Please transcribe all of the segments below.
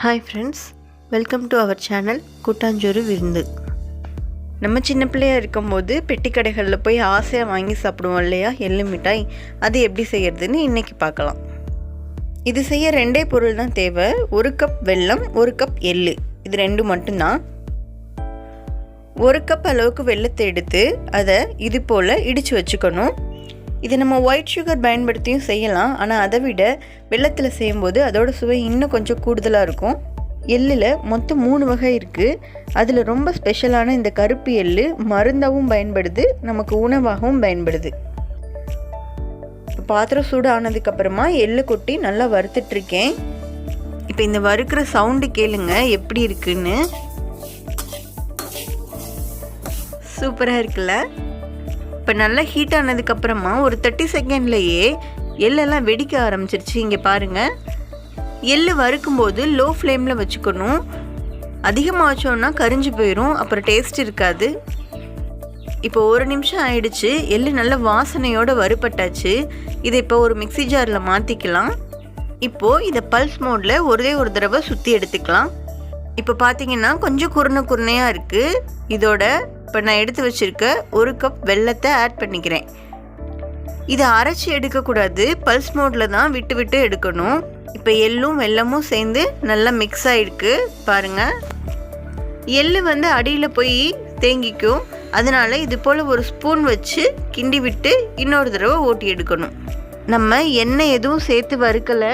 Hi friends, welcome to our channel கூட்டாஞ்சோறு விருந்து. நம்ம சின்ன பிள்ளையா இருக்கும்போது பெட்டி கடைகளில் போய் ஆசையாக வாங்கி சாப்பிடுவோம் இல்லையா எள்ளு மிட்டாய். அது எப்படி செய்யறதுன்னு இன்னைக்கு பார்க்கலாம். இது செய்ய ரெண்டே பொருள் தான் தேவை. 1 கப் வெல்லம், 1 கப் எள்ளு. இது ரெண்டு மட்டும்தான். 1 கப் அளவுக்கு வெல்லத்தை எடுத்து அதை இது போல் இடித்து வச்சுக்கணும். இது நம்ம ஒயிட் சுகர் பயன்படுத்தியும் செய்யலாம். ஆனால் அதை விட வெல்லத்தில் செய்யும்போது அதோட சுவை இன்னும் கொஞ்சம் கூடுதலாக இருக்கும். எள்ளில் மொத்தம் 3 வகை இருக்குது. அதில் ரொம்ப ஸ்பெஷலான இந்த கருப்பு எள்ளு மருந்தாகவும் பயன்படுது, நமக்கு உணவாகவும் பயன்படுது. பாத்திரம் சூடு ஆனதுக்கப்புறமா எள்ளு கொட்டி நல்லா வறுத்துட்ருக்கேன். இப்போ இந்த வறுக்கிற சவுண்டு கேளுங்க எப்படி இருக்குன்னு. சூப்பராக இருக்குல்ல? இப்போ நல்லா ஹீட் ஆனதுக்கப்புறமா ஒரு 30 செகண்ட்லேயே எள்ளெல்லாம் வெடிக்க ஆரம்பிச்சிருச்சு. இங்கே பாருங்கள். எள்ளு வறுக்கும்போது லோ ஃப்ளேமில் வச்சுக்கணும். அதிகமாக வச்சோன்னா கரிஞ்சு போயிடும், அப்புறம் டேஸ்ட் இருக்காது. இப்போ 1 நிமிஷம் ஆயிடுச்சு. எள்ளு நல்ல வாசனையோடு வறுப்பட்டாச்சு. இதை இப்போ ஒரு மிக்ஸி ஜாரில் மாற்றிக்கலாம். இப்போது இதை பல்ஸ் மோடில் ஒரு தடவை சுற்றி எடுத்துக்கலாம். இப்போ பார்த்தீங்கன்னா கொஞ்சம் குருணையாக இருக்குது. இதோட இப்போ நான் எடுத்து வச்சுருக்க 1 கப் வெல்லத்தை ஆட் பண்ணிக்கிறேன். இதை அரைச்சி எடுக்கக்கூடாது, பல்ஸ் மோடில் தான் விட்டு விட்டு எடுக்கணும். இப்போ எள்ளும் வெல்லமும் சேர்ந்து நல்லா மிக்ஸ் ஆகிருக்கு பாருங்கள். எள்ளு அடியில் போய் தேங்கிக்கும். அதனால் இது போல் ஒரு ஸ்பூன் வச்சு கிண்டி விட்டு இன்னொரு தடவை ஓட்டி எடுக்கணும். நம்ம எண்ணெய் எதுவும் சேர்த்து வறுக்கலை.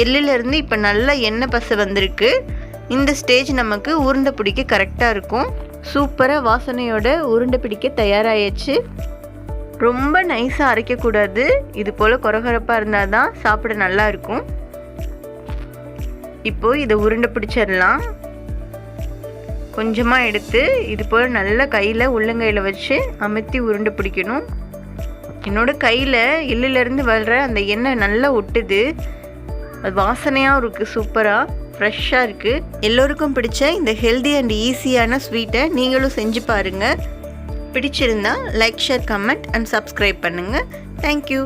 எள்ளிலேருந்து இப்போ நல்லா எண்ணெய் பசை வந்திருக்கு. இந்த ஸ்டேஜ் நமக்கு உருண்டை பிடிக்க கரெக்டாக இருக்கும். சூப்பராக வாசனையோட உருண்டை பிடிக்க தயாராகிடுச்சு. ரொம்ப நைஸாக அரைக்கக்கூடாது. இது போல் கொரகொரப்பாக இருந்தால் தான் சாப்பிட நல்லா இருக்கும். இப்போது இதை உருண்டை பிடிச்சிடலாம். கொஞ்சமாக எடுத்து இது போல் நல்லா கையில் உள்ளங்கையில் வச்சு அமுத்தி உருண்டை பிடிக்கணும். என்னோடய கையில் எள்ளிலேருந்து வர்ற அந்த எண்ணெய் நல்லா ஒட்டுது. அது வாசனையாகவும் இருக்குது, சூப்பராக ஃப்ரெஷ்ஷாக இருக்குது. எல்லோருக்கும் பிடிச்ச இந்த ஹெல்தி அண்ட் ஈஸியான ஸ்வீட்டை நீங்களும் செஞ்சு பாருங்கள். பிடிச்சிருந்தா like, share, comment and subscribe பண்ணுங்கள். தேங்க்யூ.